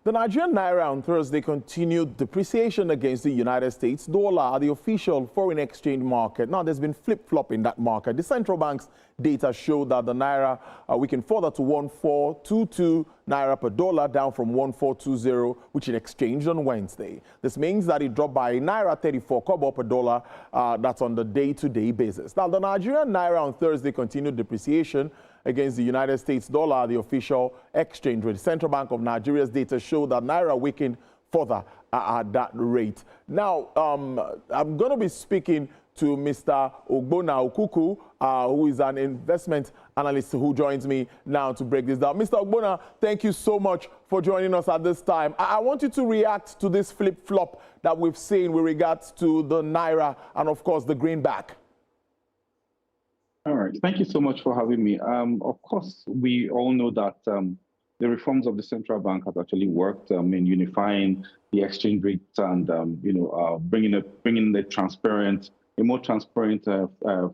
The Nigerian Naira on Thursday continued depreciation against the United States dollar, the official foreign exchange market. Now, there's been flip-flop in that market. The central bank's data showed that the Naira weakened further to 1422 Naira per dollar, down from 1420, which it exchanged on Wednesday. This means that it dropped by Naira 34 kobo per dollar. That's on the day-to-day basis. Now, the Nigerian Naira on Thursday continued depreciation against the United States dollar, the official exchange rate. The Central Bank of Nigeria's data showed that Naira weakened further at that rate. Now, I'm going to be speaking to Mr. Ogbonna Okuku, who is an investment analyst who joins me now to break this down. Mr. Ogbonna, thank you so much for joining us at this time. I want you to react to this flip-flop that we've seen with regards to the Naira and, of course, the greenback. All right. Thank you so much for having me. Of course, we all know that the reforms of the central bank have actually worked in unifying the exchange rates and bringing a more transparent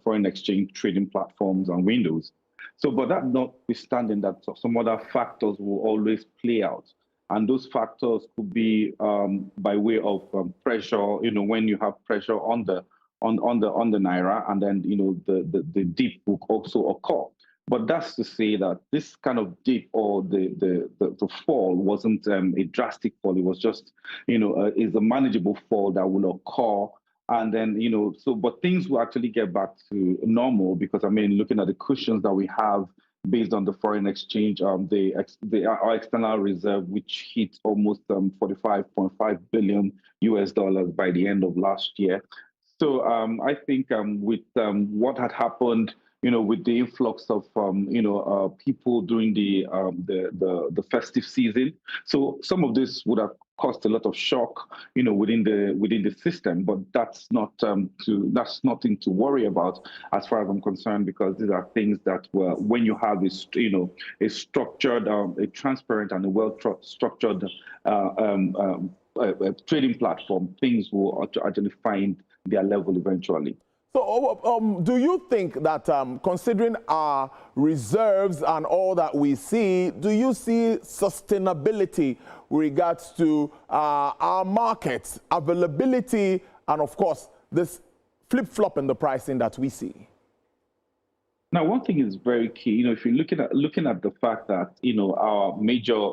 foreign exchange trading platforms and windows. So, but that notwithstanding, that some other factors will always play out, and those factors could be by way of pressure. When you have pressure on the Naira, and then the dip will also occur. But that's to say that this kind of dip or the fall wasn't a drastic fall. It was just is a manageable fall that will occur. And then but things will actually get back to normal, because looking at the cushions that we have based on the foreign exchange, our external reserve, which hit almost $45.5 billion by the end of last year. So I think with what had happened, with the influx of people during the festive season, so some of this would have caused a lot of shock, within the system. But that's nothing to worry about as far as I'm concerned, because these are things that when you have a structured, a transparent, and a well-structured trading platform, things will actually find their level eventually. So do you think that considering our reserves and all that we see, do you see sustainability with regards to our markets, availability, and of course this flip-flop in the pricing that we see? Now, one thing is very key. If you're looking at the fact that our major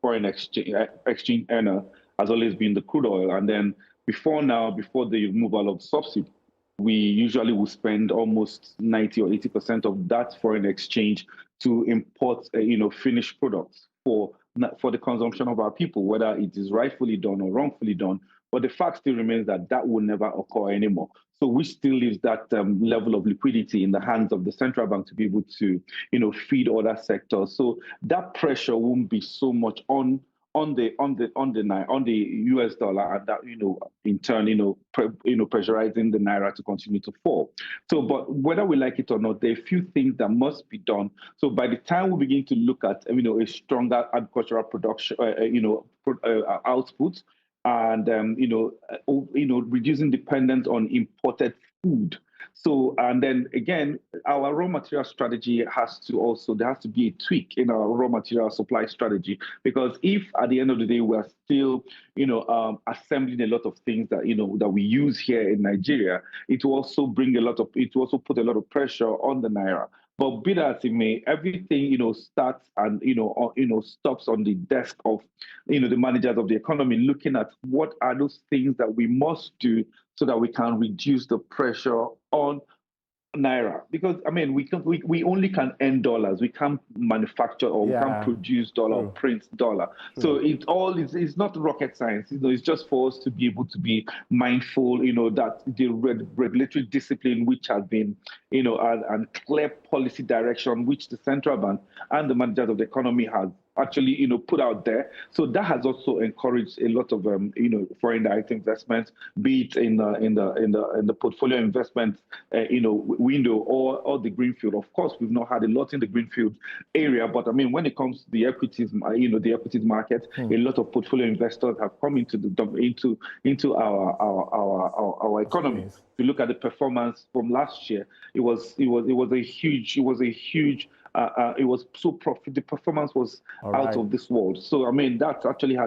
foreign exchange earner has always been the crude oil, and then before the removal of subsidy, we usually will spend almost 90 or 80% of that foreign exchange to import, finished products for the consumption of our people, whether it is rightfully done or wrongfully done. But the fact still remains that will never occur anymore. So which still leaves that level of liquidity in the hands of the central bank to be able to, feed other sectors. So that pressure won't be so much on the US dollar, and that in turn pressurizing the Naira to continue to fall. So, but whether we like it or not, there are a few things that must be done. So by the time we begin to look at a stronger agricultural production, output, and reducing dependence on imported food. So, and then again, our raw material strategy there has to be a tweak in our raw material supply strategy, because if at the end of the day we're still, assembling a lot of things that, that we use here in Nigeria, it will also put a lot of pressure on the Naira. But be that as it may, everything, starts and, stops on the desk of, the managers of the economy, looking at what are those things that we must do so that we can reduce the pressure on Naira. Because we only can earn dollars. We can't manufacture or we can't produce dollar or print dollar. So it's not rocket science. It's just for us to be able to be mindful, that the regulatory discipline which has been, and clear policy direction which the central bank and the managers of the economy has actually, put out there. So that has also encouraged a lot of, foreign direct investments, be it in the portfolio investment, window or the greenfield. Of course, we've not had a lot in the greenfield area, but when it comes to the equities, the equities market, a lot of portfolio investors have come into our economy. If you look at the performance from last year, it was a huge it was so profit. The performance was out of this world. So I mean, that actually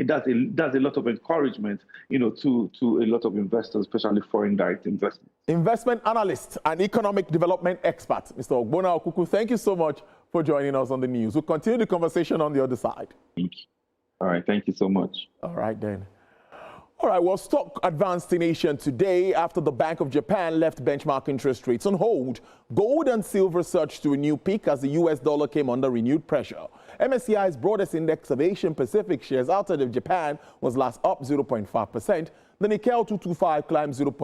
does a lot of encouragement, to a lot of investors, especially foreign direct investment. Investment analyst and economic development expert, Mr. Ogbonna Okuku, thank you so much for joining us on the news. We'll continue the conversation on the other side. Thank you. All right, thank you so much. All right, then. All right, well, stock advanced in Asia today after the Bank of Japan left benchmark interest rates on hold. Gold and silver surged to a new peak as the US dollar came under renewed pressure. MSCI's broadest index of Asian Pacific shares outside of Japan was last up 0.5%. The Nikkei 225 climbed 0.5%.